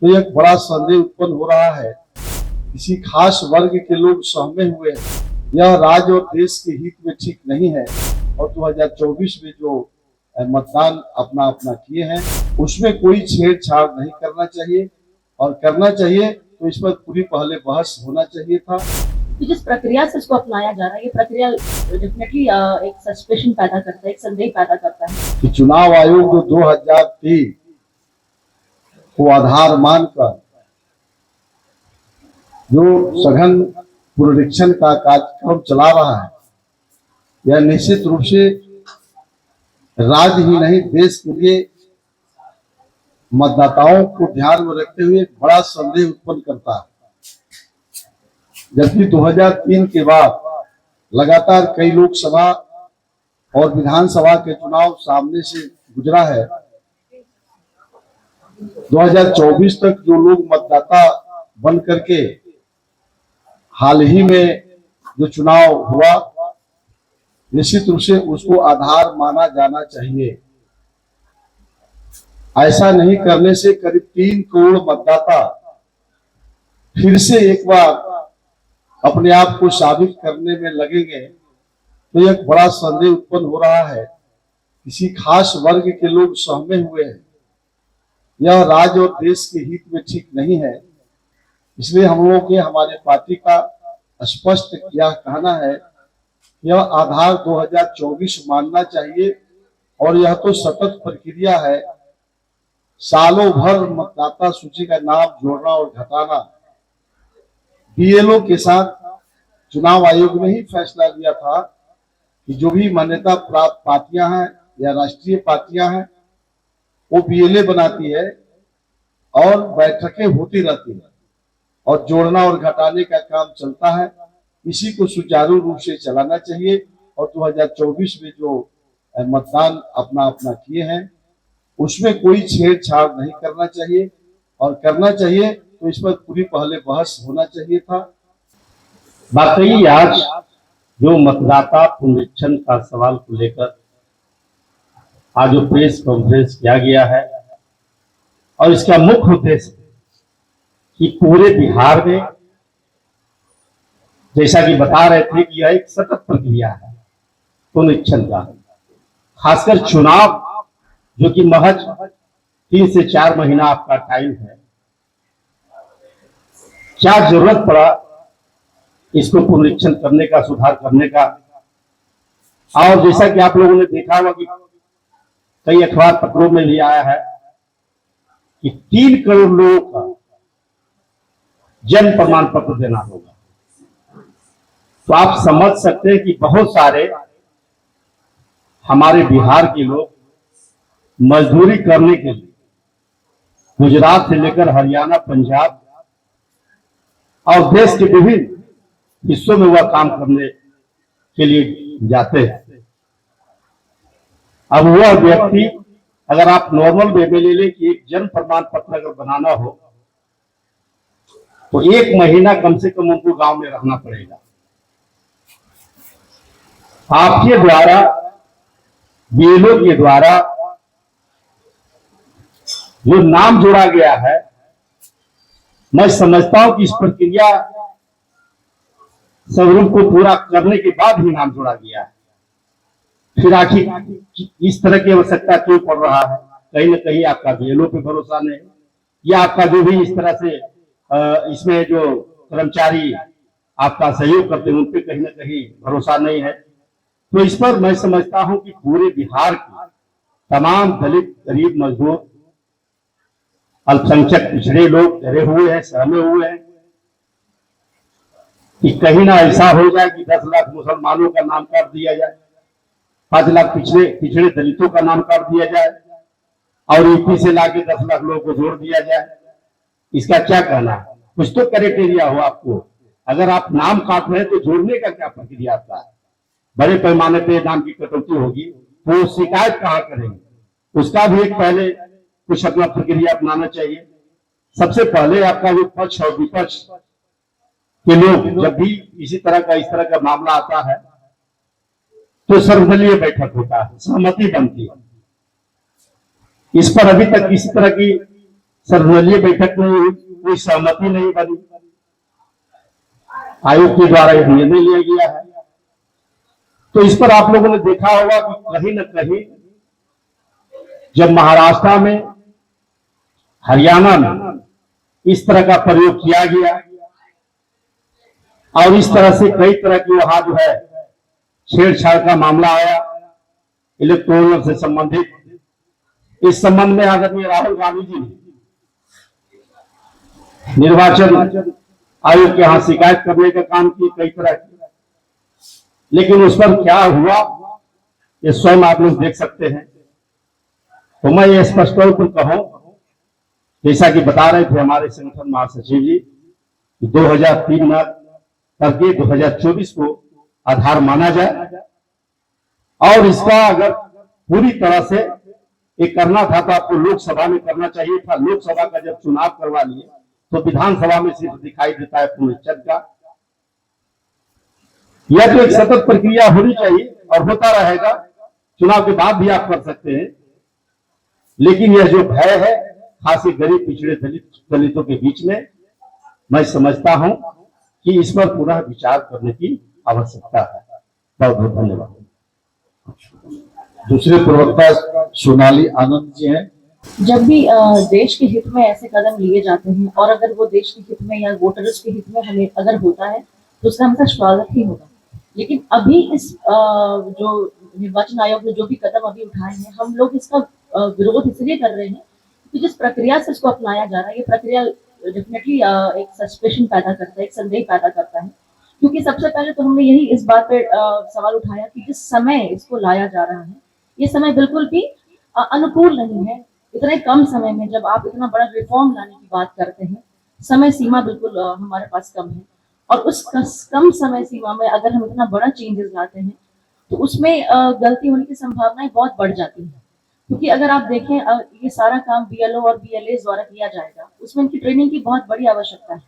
तो एक बड़ा संदेह उत्पन्न हो रहा है। किसी खास वर्ग के लोग सहमे हुए हैं। यह राज्य और देश के हित में ठीक नहीं है। और 2024 में जो मतदान अपना अपना किए हैं उसमें कोई छेड़छाड़ नहीं करना चाहिए, और करना चाहिए तो इस पर पूरी पहले बहस होना चाहिए था। तो जिस प्रक्रिया से इसको अपनाया जा रहा है, ये प्रक्रिया डेफिनेटली एक सस्पेशन पैदा करता है, एक संदेह पैदा करता है कि चुनाव आयोग जो 2003 को आधार मानकर जो सघन पुनरीक्षण का कार्यक्रम चला रहा है, यह निश्चित रूप से राज्य ही नहीं देश के लिए मतदाताओं को ध्यान में रखते हुए एक बड़ा संदेह उत्पन्न करता है। जबकि 2003 के बाद लगातार कई लोकसभा और विधानसभा के चुनाव सामने से गुजरा है, 2024 तक जो लोग मतदाता बन करके हाल ही में जो चुनाव हुआ, निश्चित रूप से उसको आधार माना जाना चाहिए। ऐसा नहीं करने से करीब 3 करोड़ मतदाता फिर से एक बार अपने आप को साबित करने में लगेंगे। तो एक बड़ा संदेह उत्पन्न हो रहा है। किसी खास वर्ग के लोग सहमे हुए हैं। यह राज्य और देश के हित में ठीक नहीं है। इसलिए हम लोगों के हमारे पार्टी का स्पष्ट यह कहना है, यह आधार 2024 मानना चाहिए। और यह तो सतत प्रक्रिया है। सालों भर मतदाता सूची का नाम जोड़ना और घटाना। बीएलओ के साथ चुनाव आयोग ने ही फैसला लिया था कि जो भी मान्यता प्राप्त पार्टियां हैं या राष्ट्रीय पार्टियां हैं वो बीएलए बनाती है और बैठकें होती रहती है और जोड़ना और घटाने का काम चलता है। इसी को सुचारू रूप से चलाना चाहिए। और 2024 में जो मतदान अपना अपना किए हैं उसमें कोई छेड़छाड़ नहीं करना चाहिए, और करना चाहिए तो इस पर पूरी पहले बहस होना चाहिए था। वाकई आज जो मतदाता पुनरीक्षण का सवाल को लेकर आज जो प्रेस कॉन्फ्रेंस किया गया है, और इसका मुख्य उद्देश्य कि पूरे बिहार में, जैसा कि बता रहे थे कि यह एक सतत प्रक्रिया है पुनरीक्षण का, खासकर चुनाव जो कि महज 3 से 4 महीना आपका टाइम है, क्या जरूरत पड़ा इसको पुनरीक्षण करने का, सुधार करने का। और जैसा कि आप लोगों ने देखा होगा कि कई अखबार पत्रों में भी आया है कि 3 करोड़ लोगों का जन्म प्रमाण पत्र देना होगा। तो आप समझ सकते हैं कि बहुत सारे हमारे बिहार के लोग मजदूरी करने के लिए गुजरात से लेकर हरियाणा, पंजाब और देश के विभिन्न हिस्सों में वह काम करने के लिए जाते हैं। अब वह व्यक्ति, अगर आप नॉर्मल वे में ले लें कि एक जन्म प्रमाण पत्र अगर बनाना हो तो 1 महीना कम से कम उनको गांव में रहना पड़ेगा। आपके द्वारा, बीएलओ के द्वारा जो नाम जोड़ा गया है, मैं समझता हूं कि इस प्रक्रिया स्वरूप को पूरा करने के बाद ही नाम जोड़ा गया है। फिर आखिर इस तरह की आवश्यकता क्यों पड़ रहा है? कहीं ना कहीं आपका बीएलओ पे भरोसा नहीं, या आपका जो भी इस तरह से इसमें जो कर्मचारी आपका सहयोग करते हैं उन पे कहीं ना कहीं भरोसा नहीं है। तो इस पर मैं समझता हूं कि पूरे बिहार के तमाम दलित, गरीब, मजदूर, अल्पसंख्यक, पिछड़े लोग डरे हुए हैं, सहमे हुए हैं कि कहीं ना ऐसा हो जाए कि 10 लाख मुसलमानों का नाम काट दिया जाए, 5 लाख पिछड़े दलितों का नाम काट दिया जाए, और यूपी से लाके 10 लाख लोगों को जोड़ दिया जाए। इसका क्या कहना है? कुछ तो क्राइटेरिया हो आपको। अगर आप नाम काट रहे हैं तो जोड़ने का क्या प्रक्रिया आपका है? बड़े पैमाने पे नाम की कटौती होगी तो शिकायत कहां करेंगे? उसका भी एक पहले कुछ अपना प्रक्रिया अपनाना चाहिए। सबसे पहले आपका जो पक्ष और विपक्ष के लोग, जब भी इस तरह का मामला आता है तो सर्वदलीय बैठक होता है, सहमति बनती है। इस पर अभी तक किसी तरह की सर्वदलीय बैठक में कोई सहमति नहीं बनी, आयोग के द्वारा एक निर्णय लिया गया है। तो इस पर आप लोगों ने देखा होगा कि कहीं न कहीं जब महाराष्ट्र में, हरियाणा में इस तरह का प्रयोग किया गया और इस तरह से कई तरह की वहां जो है छेड़छाड़ का मामला आया इलेक्ट्रोनिक से संबंधित, इस संबंध में आदरणीय राहुल गांधी जी निर्वाचन आयोग के यहां शिकायत करने का काम किए कई तरह की, लेकिन उस पर क्या हुआ ये स्वयं आप लोग देख सकते हैं। तो मैं ये स्पष्ट तौर पर कहूं, जैसा कि बता रहे थे हमारे संगठन महासचिव जी, 2003 न करके 2024 को आधार माना जाए और इसका अगर पूरी तरह से ये करना था तो आपको लोकसभा में करना चाहिए था। लोकसभा का जब चुनाव करवा लिए तो विधानसभा में सिर्फ दिखाई देता है पुनश्चन का। यह तो एक सतत प्रक्रिया होनी चाहिए और होता रहेगा, चुनाव के बाद भी आप कर सकते हैं। लेकिन यह जो भय है खासी गरीब पिछड़े दलितों के बीच में, मैं समझता हूं कि इस पर पुनः विचार करने की आवश्यकता है। बहुत बहुत धन्यवाद। दूसरे प्रवक्ता सोनाली आनंद जी हैं। जब भी देश के हित में ऐसे कदम लिए जाते हैं और अगर वो देश के हित में या वोटर्स के हित में हमें अगर होता है तो उसका हमारा स्वागत ही होगा। लेकिन अभी इस जो निर्वाचन आयोग ने जो भी कदम अभी उठाए हैं, हम लोग इसका विरोध इसलिए कर रहे हैं कि जिस प्रक्रिया से इसको अपनाया जा रहा है, ये प्रक्रिया डेफिनेटली एक सस्पेशन पैदा करता है, एक संदेह पैदा करता है। क्योंकि सबसे पहले तो हमने यही इस बात पे सवाल उठाया कि जिस समय इसको लाया जा रहा है ये समय बिल्कुल भी अनुकूल नहीं है। इतने कम समय में जब आप इतना बड़ा रिफॉर्म लाने की बात करते हैं, समय सीमा बिल्कुल हमारे पास कम है और उस कम समय सीमा में अगर हम इतना बड़ा चेंजेस लाते हैं तो उसमें गलती होने की संभावनाएं बहुत बढ़ जाती हैं। क्योंकि अगर आप देखें ये सारा काम बीएलओ और बीएलए द्वारा किया जाएगा, उसमें इनकी ट्रेनिंग की बहुत बड़ी आवश्यकता है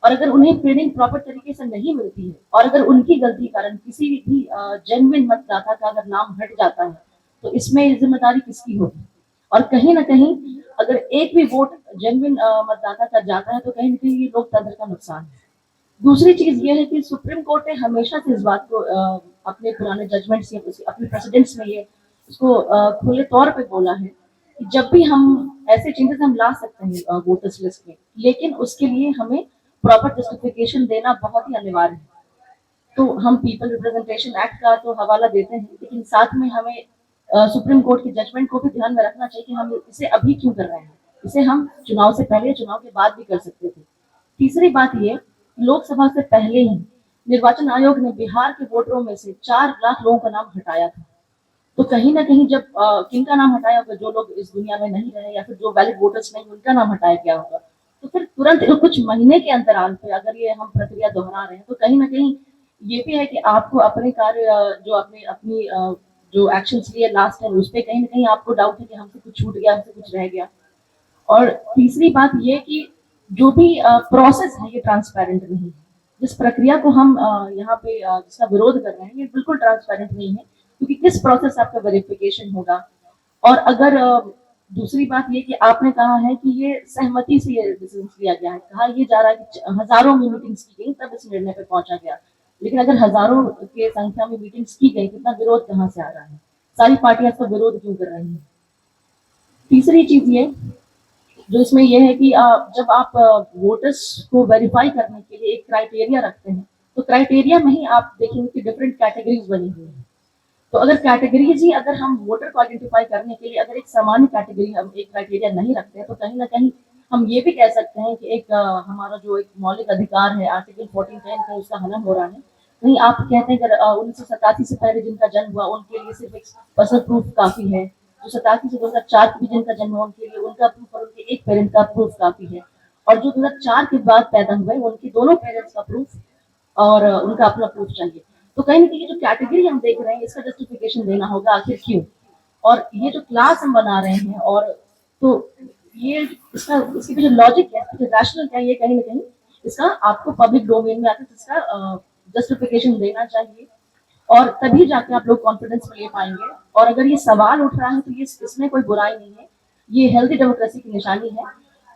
और अगर उन्हें ट्रेनिंग प्रॉपर तरीके से नहीं मिलती है और अगर उनकी गलती कारण किसी भी जेन्युइन मतदाता का अगर नाम हट जाता है तो इसमें जिम्मेदारी किसकी होगी। और कहीं ना कहीं अगर एक भी वोट जेन्युइन मतदाता का जाता है तो कहीं ना कहीं ये लोकतंत्र का नुकसान है। दूसरी चीज ये है कि सुप्रीम कोर्ट ने हमेशा से इस बात को अपने पुराने जजमेंट्स या अपने प्रेसिडेंट्स में ये उसको खुले तौर पे बोला है कि जब भी हम ऐसे चेंजेस हम ला सकते हैं वोटर्स लिस्ट में, लेकिन उसके लिए हमें प्रॉपर जस्टिफिकेशन देना बहुत ही अनिवार्य है। तो हम पीपल रिप्रेजेंटेशन एक्ट का तो हवाला देते हैं, लेकिन साथ में हमें सुप्रीम कोर्ट के जजमेंट को भी ध्यान में रखना चाहिए कि हम इसे अभी क्यों कर रहे हैं, इसे हम चुनाव से पहले चुनाव के बाद भी कर सकते थे। तीसरी बात ये, लोकसभा से पहले ही निर्वाचन आयोग ने बिहार के वोटरों में से 4 लाख लोगों का नाम हटाया था। तो कहीं ना कहीं जब किनका नाम हटाया होगा, जो लोग इस दुनिया में नहीं रहे या फिर जो वैलिड वोटर्स नहीं उनका नाम हटाया गया होगा, तो फिर तुरंत कुछ महीने के अंतराल पे अगर ये हम प्रक्रिया दोहरा रहे हैं तो कहीं ना कहीं ये भी है कि आपको अपने कार्य जो अपनी जो एक्शन लिए लास्ट टाइम उस पर कहीं ना कहीं आपको डाउट है कि हमसे कुछ छूट गया, हमसे कुछ रह गया। और तीसरी बात ये कि जो भी प्रोसेस है ये ट्रांसपेरेंट नहीं है। जिस प्रक्रिया को हम यहाँ पे जिसका विरोध कर रहे हैं ये बिल्कुल ट्रांसपेरेंट नहीं है, क्योंकि किस प्रोसेस आपका वेरिफिकेशन होगा। और अगर दूसरी बात ये कि आपने कहा है कि ये सहमति से ये डिसीजन लिया गया है, कहा ये जा रहा है कि हजारों में मीटिंग्स की गई तब इस निर्णय पे पहुंचा गया, लेकिन अगर हजारों के संख्या में मीटिंग्स की गई कितना विरोध कहाँ से आ रहा है, सारी पार्टियां इसका विरोध क्यों कर रही हैं। तीसरी चीज ये जो इसमें यह है कि जब आप वोटर्स को वेरीफाई करने के लिए एक क्राइटेरिया रखते हैं तो क्राइटेरिया में ही आप देखेंगे कि डिफरेंट कैटेगरीज बनी हुई है। तो अगर कैटेगरीज ही अगर हम वोटर को आइडेंटिफाई करने के लिए अगर एक सामान्य कैटेगरी हम एक क्राइटेरिया नहीं रखते हैं तो कहीं ना कहीं हम ये भी कह सकते हैं कि एक हमारा जो एक मौलिक अधिकार है आर्टिकल 14 कहीं उसका हनन हो रहा है। कहीं आप कहते हैं कि 1987 से पहले जिनका जन्म हुआ उनके लिए सिर्फ एक पर्सनल प्रूफ काफी है, जो 87 से 2004 के जिनका जन्म हुआ उनके लिए उनका प्रूफ और उनके एक पेरेंट का प्रूफ काफी है, और जो 2004 के बाद पैदा हुए उनके दोनों पेरेंट्स का प्रूफ और उनका अपना प्रूफ चाहिए। तो कहीं ना कहीं जो कैटेगरी हम देख रहे हैं इसका जस्टिफिकेशन देना होगा आखिर क्यों, और ये जो क्लास हम बना रहे हैं और तो ये इसके पीछे लॉजिक है, रैशनल क्या है, ये कहीं ना कहीं इसका आपको पब्लिक डोमेन में आकर इसका जस्टिफिकेशन देना चाहिए और तभी जाके आप लोग कॉन्फिडेंस में ले पाएंगे। और अगर ये सवाल उठ रहा है तो ये इसमें कोई बुराई नहीं है, ये हेल्दी डेमोक्रेसी की निशानी है।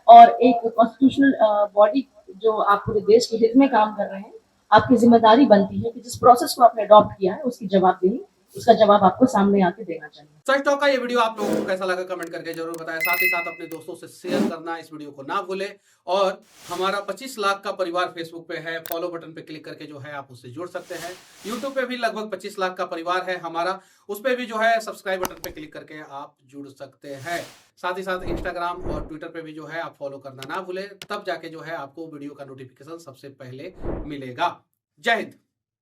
और एक कॉन्स्टिट्यूशनल बॉडी जो आप पूरे देश के हित में काम कर रहे हैं, आपकी जिम्मेदारी बनती है कि जिस प्रोसेस को आपने अडॉप्ट किया है उसकी जवाबदेही, उसका जवाब आपको सामने आके देना चाहिए। सच टॉक का ये वीडियो आप लोगों को कैसा लगा कमेंट करके जरूर बताएं। साथ ही साथ अपने दोस्तों से शेयर करना इस वीडियो को ना भूलें। और हमारा 25 लाख का परिवार फेसबुक पे है, फॉलो बटन पे क्लिक करके जो है आप उससे जुड़ सकते हैं। यूट्यूब पे भी लगभग 25 लाख का परिवार है हमारा, उस पर भी जो है सब्सक्राइब बटन पे क्लिक करके आप जुड़ सकते हैं। साथ ही साथ इंस्टाग्राम और ट्विटर पे भी जो है आप फॉलो करना ना भूलें, तब जाके जो है आपको वीडियो का नोटिफिकेशन सबसे पहले मिलेगा। जय हिंद।